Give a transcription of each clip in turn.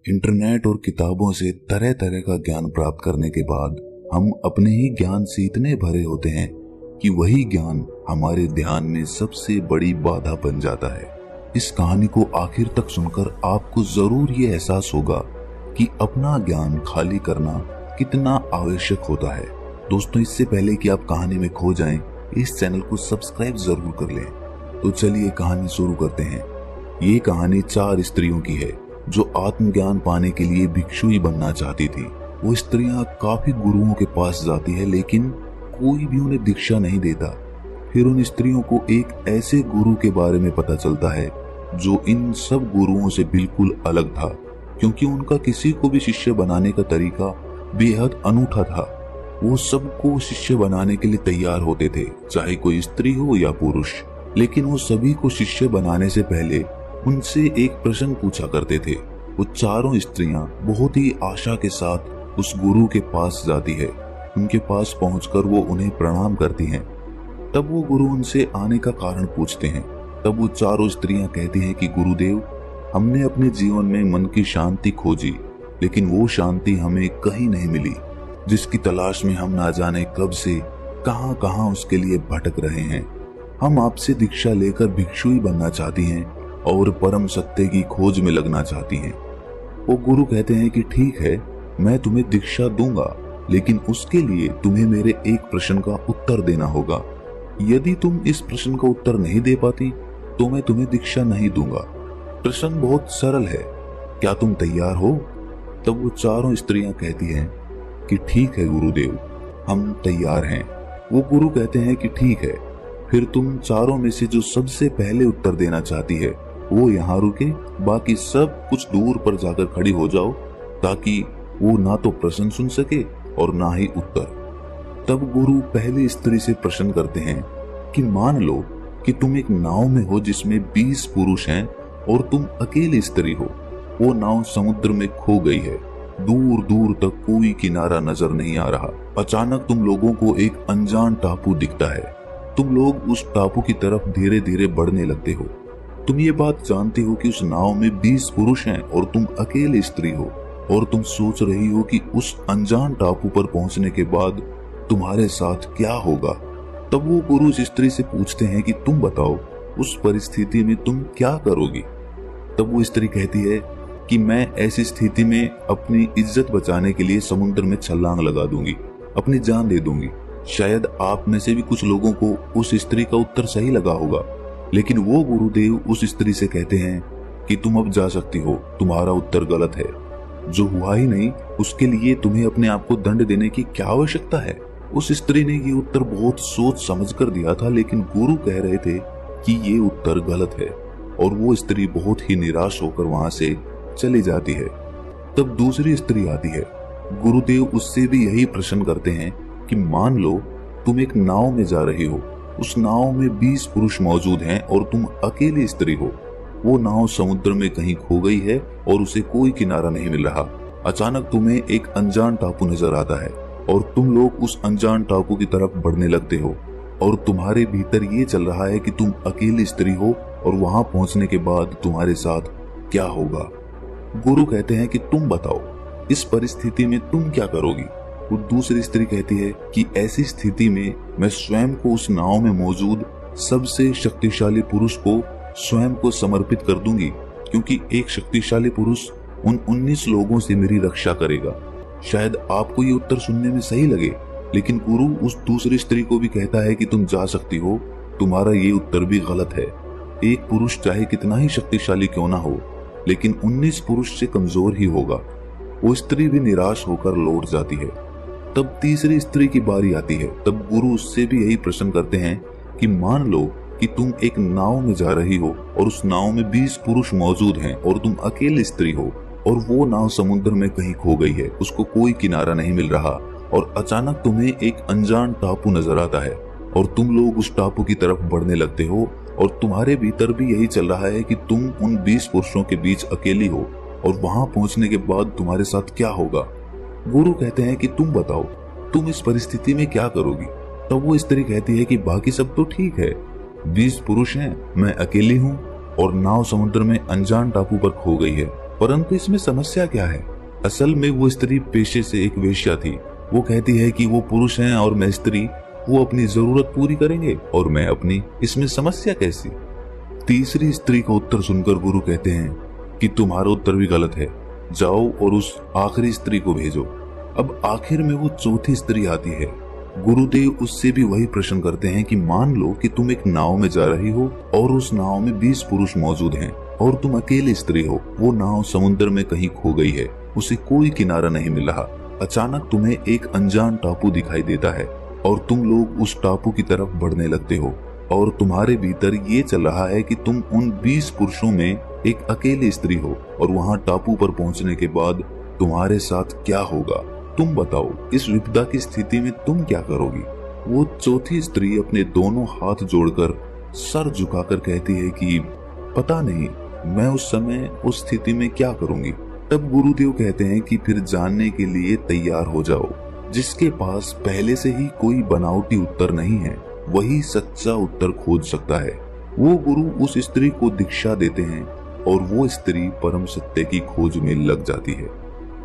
Internet और किताबों से तरह तरह का ज्ञान प्राप्त करने के बाद हम अपने ही ज्ञान से इतने भरे होते हैं कि वही ज्ञान हमारे ध्यान में सबसे बड़ी बाधा बन जाता है। इस कहानी को आखिर तक सुनकर आपको जरूर ये एहसास होगा कि अपना ज्ञान खाली करना कितना आवश्यक होता है। दोस्तों, इससे पहले कि आप कहानी में खो जाएं, इस चैनल को सब्सक्राइब जरूर कर लें। तो चलिए कहानी शुरू करते हैं। ये कहानी 4 स्त्रियों की है जो आत्मज्ञान पाने के लिए भिक्षुई बनना चाहती थी। वो स्त्रियां काफी गुरुओं के पास जाती है, लेकिन कोई भी उन्हें दीक्षा नहीं देता। फिर उन स्त्रियों को एक ऐसे गुरु के बारे में पता चलता है जो इन सब गुरुओं से बिल्कुल अलग था, क्योंकि उनका किसी को भी शिष्य बनाने का तरीका बेहद अनूठा था। वो सबको शिष्य बनाने के लिए तैयार होते थे, चाहे कोई स्त्री हो या पुरुष। लेकिन वो सभी को शिष्य बनाने से पहले उनसे एक प्रश्न पूछा करते थे। वो चारों स्त्रियां बहुत ही आशा के साथ उस गुरु के पास जाती है। उनके पास पहुंचकर वो उन्हें प्रणाम करती हैं। तब वो गुरु उनसे आने का कारण पूछते हैं। तब वो चारों स्त्रियां कहती हैं कि गुरुदेव, हमने अपने जीवन में मन की शांति खोजी, लेकिन वो शांति हमें कहीं नहीं मिली, जिसकी तलाश में हम ना जाने कब से कहां कहां उसके लिए भटक रहे हैं। हम आपसे दीक्षा लेकर भिक्षुई बनना चाहती हैं और परम सत्य की खोज में लगना चाहती हैं। वो गुरु कहते हैं कि ठीक है, मैं तुम्हें दीक्षा दूंगा, लेकिन उसके लिए तुम्हें मेरे एक प्रश्न का उत्तर देना होगा। यदि तुम इस प्रश्न का उत्तर नहीं दे पाती तो मैं तुम्हें दीक्षा नहीं दूंगा। प्रश्न बहुत सरल है, क्या तुम तैयार हो? तब वो चारों स्त्रियां कहती हैं कि ठीक है गुरुदेव, हम तैयार हैं। वो गुरु कहते हैं कि ठीक है, फिर तुम चारों में से जो सबसे पहले उत्तर देना चाहती है वो यहाँ रुके, बाकी सब कुछ दूर पर जाकर खड़ी हो जाओ, ताकि वो ना तो प्रश्न सुन सके और ना ही उत्तर। तब गुरु पहली स्त्री से प्रश्न करते हैं कि मान लो कि तुम एक नाव में हो जिसमें 20 पुरुष हैं और तुम अकेली स्त्री हो। वो नाव समुद्र में खो गई है, दूर दूर तक कोई किनारा नजर नहीं आ रहा। अचानक तुम लोगों को एक अनजान टापू दिखता है। तुम लोग उस टापू की तरफ धीरे धीरे बढ़ने लगते हो। तुम ये बात जानते हो कि उस नाव में 20 पुरुष हैं और तुम अकेली स्त्री हो, और तुम सोच रही हो कि उस अनजान टापू पर पहुंचने के बाद तुम्हारे साथ क्या होगा। तब वो गुरु उस स्त्री से पूछते हैं कि तुम बताओ, उस परिस्थिति में तुम क्या करोगी? तब वो स्त्री कहती है कि मैं ऐसी स्थिति में अपनी इज्जत बचाने के लिए समुद्र में छलांग लगा दूंगी, अपनी जान दे दूंगी। शायद आप में से भी कुछ लोगों को उस स्त्री का उत्तर सही लगा होगा, लेकिन वो गुरुदेव उस स्त्री से कहते हैं कि तुम अब जा सकती हो, तुम्हारा उत्तर गलत है। जो हुआ ही नहीं उसके लिए तुम्हें अपने आप को दंड देने की क्या आवश्यकता है? उस स्त्री ने ये उत्तर बहुत सोच समझ कर दिया था, लेकिन गुरु कह रहे थे कि ये उत्तर गलत है, और वो स्त्री बहुत ही निराश होकर वहां से चली जाती है। तब दूसरी स्त्री आती है। गुरुदेव उससे भी यही प्रश्न करते हैं कि मान लो तुम एक नाव में जा रही हो, उस नाव में 20 पुरुष मौजूद हैं और तुम अकेली स्त्री हो। वो नाव समुद्र में कहीं खो गई है और उसे कोई किनारा नहीं मिल रहा। अचानक तुम्हें एक अनजान टापू नजर आता है और तुम लोग उस अनजान टापू की तरफ बढ़ने लगते हो, और तुम्हारे भीतर ये चल रहा है कि तुम अकेली स्त्री हो और वहां पहुंचने के बाद तुम्हारे साथ क्या होगा। गुरु कहते हैं कि तुम बताओ, इस परिस्थिति में तुम क्या करोगी? वो दूसरी स्त्री कहती है कि ऐसी स्थिति में मैं स्वयं को उस नाव में मौजूद सबसे शक्तिशाली पुरुष को स्वयं को समर्पित कर दूंगी, क्योंकि एक शक्तिशाली पुरुष उन 19 लोगों से मेरी रक्षा करेगा। शायद आपको ये उत्तर सुनने में सही लगे, लेकिन गुरु उस दूसरी स्त्री को भी कहता है कि तुम जा सकती हो, तुम्हारा ये उत्तर भी गलत है। एक पुरुष चाहे कितना ही शक्तिशाली क्यों ना हो, लेकिन 19 पुरुष से कमजोर ही होगा। वो स्त्री भी निराश होकर लौट जाती है। तब तीसरी स्त्री की बारी आती है। तब गुरु उससे भी यही प्रश्न करते हैं कि मान लो कि तुम एक नाव में जा रही हो और उस नाव में 20 पुरुष मौजूद हैं और तुम अकेली स्त्री हो, और वो नाव समुद्र में कहीं खो गई है, उसको कोई किनारा नहीं मिल रहा, और अचानक तुम्हें एक अनजान टापू नजर आता है और तुम लोग उस टापू की तरफ बढ़ने लगते हो, और तुम्हारे भीतर भी यही चल रहा है कि तुम उन 20 पुरुषों के बीच अकेली हो, और वहां पहुंचने के बाद तुम्हारे साथ क्या होगा। गुरु कहते हैं कि तुम बताओ, तुम इस परिस्थिति में क्या करोगी? तब वो स्त्री कहती है कि बाकी सब तो ठीक है, 20 पुरुष हैं, मैं अकेली हूँ और नाव समुद्र में अनजान टापू पर खो गई है। परंतु इसमें समस्या क्या है? असल में वो स्त्री पेशे से एक वेश्या थी। वो कहती है कि वो पुरुष हैं और मैं स्त्री, वो अपनी जरूरत पूरी करेंगे और मैं अपनी, इसमें समस्या कैसी? तीसरी स्त्री का उत्तर सुनकर गुरु कहते हैं कि तुम्हारा उत्तर भी गलत है, जाओ और उस आखिरी स्त्री को भेजो। अब आखिर में वो चौथी स्त्री आती है। गुरुदेव उससे भी वही प्रश्न करते हैं कि मान लो कि तुम एक नाव में जा रही हो और उस नाव में 20 पुरुष मौजूद हैं और तुम अकेली स्त्री हो। वो नाव समुद्र में कहीं खो गई है, उसे कोई किनारा नहीं मिल रहा। अचानक तुम्हें एक अनजान टापू दिखाई देता है और तुम लोग उस टापू की तरफ बढ़ने लगते हो और तुम्हारे भीतर ये चल रहा है कि तुम उन 20 पुरुषों में एक अकेली स्त्री हो और वहाँ टापू पर पहुँचने के बाद तुम्हारे साथ क्या होगा? तुम बताओ, इस विपदा की स्थिति में तुम क्या करोगी? वो चौथी स्त्री अपने दोनों हाथ जोड़कर सर झुकाकर कहती है कि पता नहीं, मैं उस समय उस स्थिति में क्या करूंगी। तब गुरुदेव कहते हैं कि फिर जानने के लिए तैयार हो जाओ। जिसके पास पहले से ही कोई बनावटी उत्तर नहीं है, वही सच्चा उत्तर खोज सकता है। वो गुरु उस स्त्री को दीक्षा देते हैं और वो स्त्री परम सत्य की खोज में लग जाती है।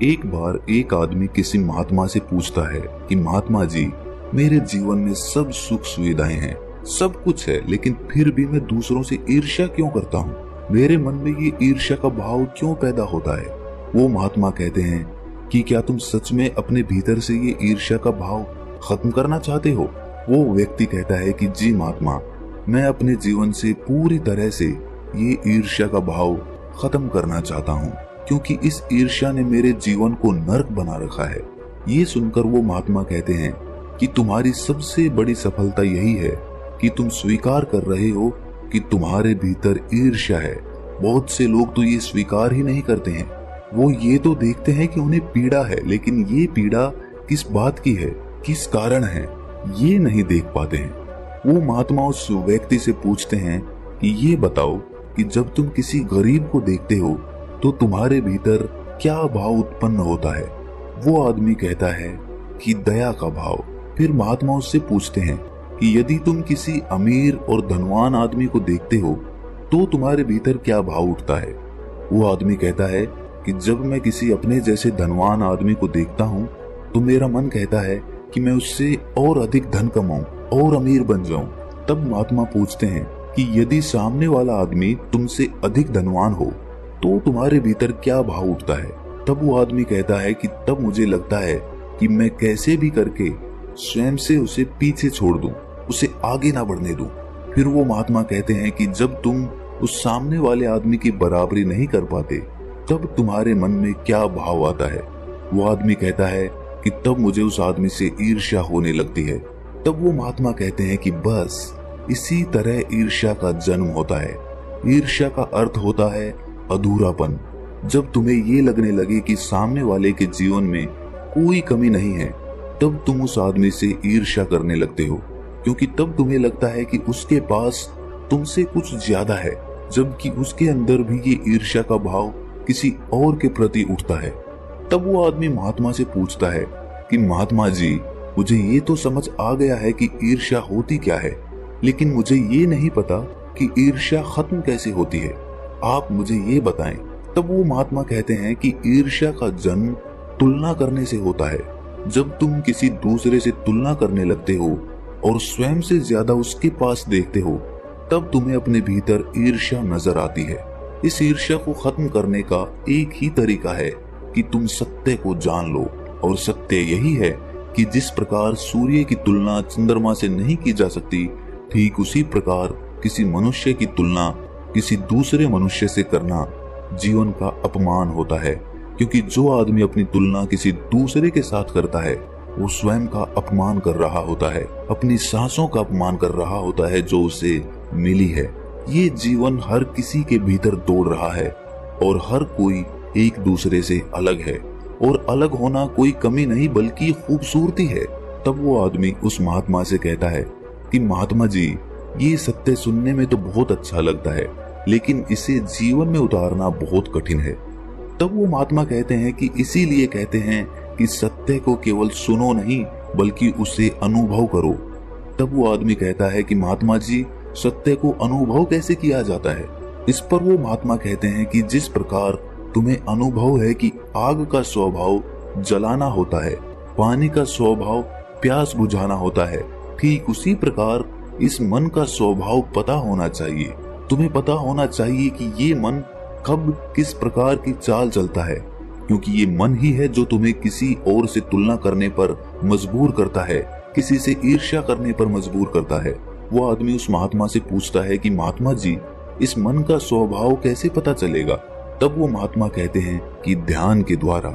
एक बार एक आदमी किसी महात्मा से पूछता है कि महात्मा जी, मेरे जीवन में सब सुख सुविधाएं हैं, सब कुछ है, लेकिन फिर भी मैं दूसरों से ईर्ष्या क्यों करता हूँ? मेरे मन में ये ईर्ष्या का भाव क्यों पैदा होता है? वो महात्मा कहते हैं कि क्या तुम सच में अपने भीतर से ये ईर्ष्या का भाव खत्म करना चाहते हो? वो व्यक्ति कहता है कि जी महात्मा, मैं अपने जीवन से पूरी तरह से ये ईर्ष्या का भाव खत्म करना चाहता हूँ, क्योंकि इस ईर्ष्या ने मेरे जीवन को नर्क बना रखा है। ये सुनकर वो महात्मा कहते हैं कि तुम्हारी सबसे बड़ी सफलता यही है कि तुम स्वीकार कर रहे हो कि तुम्हारे भीतर ईर्ष्या है। बहुत से लोग तो ये स्वीकार ही नहीं करते हैं। वो ये तो देखते हैं कि उन्हें पीड़ा है, लेकिन ये पीड़ा किस बात की है, किस कारण है, ये नहीं देख पाते हैं। वो महात्मा उस व्यक्ति से पूछते हैं कि ये बताओ कि जब तुम किसी गरीब को देखते हो तो तुम्हारे भीतर क्या भाव उत्पन्न होता है? वो आदमी कहता है कि दया का भाव। फिर महात्मा उससे पूछते हैं कि यदि तुम किसी अमीर और धनवान आदमी को देखते हो तो तुम्हारे भीतर क्या भाव उठता है? वो आदमी कहता है कि जब मैं किसी अपने जैसे धनवान आदमी को देखता हूँ तो मेरा मन कहता है कि मैं उससे और अधिक धन कमाऊं और अमीर बन जाऊं। तब महात्मा पूछते हैं कि यदि सामने वाला आदमी तुमसे अधिक धनवान हो तो तुम्हारे भीतर क्या भाव उठता है? तब वो आदमी कहता है कि तब मुझे लगता है कि मैं कैसे भी करके स्वयं से उसे पीछे छोड़ दूं, उसे आगे ना बढ़ने दूं। फिर वो महात्मा कहते हैं कि जब तुम उस सामने वाले आदमी की बराबरी नहीं कर पाते तब तुम्हारे मन में क्या भाव आता है? वो आदमी कहता है कि तब मुझे उस आदमी से ईर्ष्या होने लगती है। तब वो महात्मा कहते हैं कि बस इसी तरह ईर्ष्या का जन्म होता है। ईर्ष्या का अर्थ होता है अधूरापन। जब तुम्हें ये लगने लगे कि सामने वाले के जीवन में कोई कमी नहीं है, तब तुम उस आदमी से ईर्ष्या करने लगते हो, क्योंकि तब तुम्हें लगता है कि उसके पास तुमसे कुछ ज्यादा है, जबकि उसके अंदर भी ये ईर्ष्या का भाव किसी और के प्रति उठता है। तब वो आदमी महात्मा से पूछता है कि महात्मा जी, मुझे ये तो समझ आ गया है कि ईर्ष्या होती क्या है, लेकिन मुझे ये नहीं पता कि ईर्ष्या खत्म कैसे होती है, आप मुझे ये बताएं। तब वो महात्मा कहते हैं कि ईर्ष्या का जन्म तुलना करने से होता है। जब तुम किसी दूसरे से तुलना करने लगते हो और स्वयं से ज्यादा उसके पास देखते हो, तब तुम्हें अपने भीतर ईर्ष्या नजर आती है। इस ईर्ष्या को खत्म करने का एक ही तरीका है कि तुम सत्य को जान लो, और सत्य यही है कि जिस प्रकार सूर्य की तुलना चंद्रमा से नहीं की जा सकती, ठीक उसी प्रकार किसी मनुष्य की तुलना किसी दूसरे मनुष्य से करना जीवन का अपमान होता है, क्योंकि जो आदमी अपनी तुलना किसी दूसरे के साथ करता है वो स्वयं का अपमान कर रहा होता है, अपनी सांसों का अपमान कर रहा होता है जो उसे मिली है। ये जीवन हर किसी के भीतर दौड़ रहा है और हर कोई एक दूसरे से अलग है, और अलग होना कोई कमी नहीं बल्कि खूबसूरती है। तब वो आदमी उस महात्मा से कहता है कि महात्मा जी, ये सत्य सुनने में तो बहुत अच्छा लगता है, लेकिन इसे जीवन में उतारना बहुत कठिन है। तब वो महात्मा कहते हैं कि इसीलिए कहते हैं कि सत्य को केवल सुनो नहीं बल्कि उसे अनुभव करो। तब वो आदमी कहता है कि महात्मा जी, सत्य को अनुभव कैसे किया जाता है? इस पर वो महात्मा कहते हैं कि जिस प्रकार तुम्हें अनुभव है कि आग का स्वभाव जलाना होता है, पानी का स्वभाव प्यास बुझाना होता है, ठीक उसी प्रकार इस मन का स्वभाव पता होना चाहिए। तुम्हें पता होना चाहिए कि ये मन कब किस प्रकार की चाल चलता है, क्योंकि ये मन ही है जो तुम्हें किसी और से तुलना करने पर मजबूर करता है, किसी से ईर्ष्या करने पर मजबूर करता है। वो आदमी उस महात्मा से पूछता है कि महात्मा जी, इस मन का स्वभाव कैसे पता चलेगा? तब वो महात्मा कहते हैं कि ध्यान के द्वारा।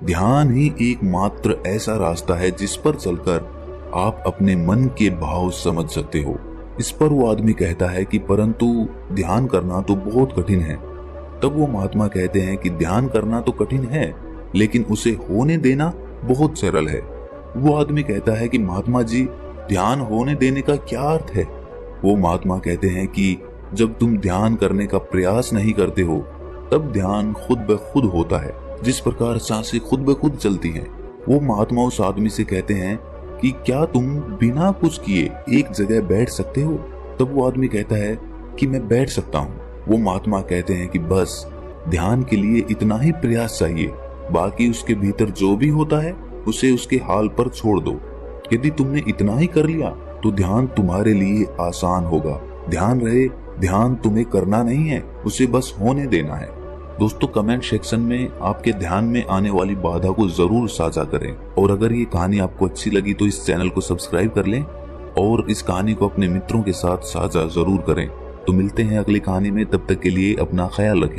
ध्यान ही एकमात्र ऐसा रास्ता है जिस पर चलकर आप अपने मन के भाव समझ सकते हो। इस पर वो आदमी कहता है कि परंतु ध्यान करना तो बहुत कठिन है। तब वो महात्मा कहते हैं कि ध्यान करना तो कठिन है, लेकिन उसे होने देना बहुत सरल है। वो आदमी कहता है कि महात्मा जी, ध्यान होने देने का क्या अर्थ है? वो महात्मा कहते हैं कि जब तुम ध्यान करने का प्रयास नहीं करते हो तब ध्यान खुद ब खुद होता है, जिस प्रकार सांसें खुद ब खुद चलती हैं। वो महात्मा उस आदमी से कहते हैं कि क्या तुम बिना कुछ किए एक जगह बैठ सकते हो? तब वो आदमी कहता है कि मैं बैठ सकता हूँ। वो महात्मा कहते हैं कि बस ध्यान के लिए इतना ही प्रयास चाहिए, बाकी उसके भीतर जो भी होता है उसे उसके हाल पर छोड़ दो। यदि तुमने इतना ही कर लिया तो ध्यान तुम्हारे लिए आसान होगा। ध्यान रहे, ध्यान तुम्हें करना नहीं है, उसे बस होने देना है। दोस्तों, कमेंट सेक्शन में आपके ध्यान में आने वाली बाधा को जरूर साझा करें, और अगर ये कहानी आपको अच्छी लगी तो इस चैनल को सब्सक्राइब कर लें और इस कहानी को अपने मित्रों के साथ साझा जरूर करें। तो मिलते हैं अगली कहानी में, तब तक के लिए अपना ख्याल रखें।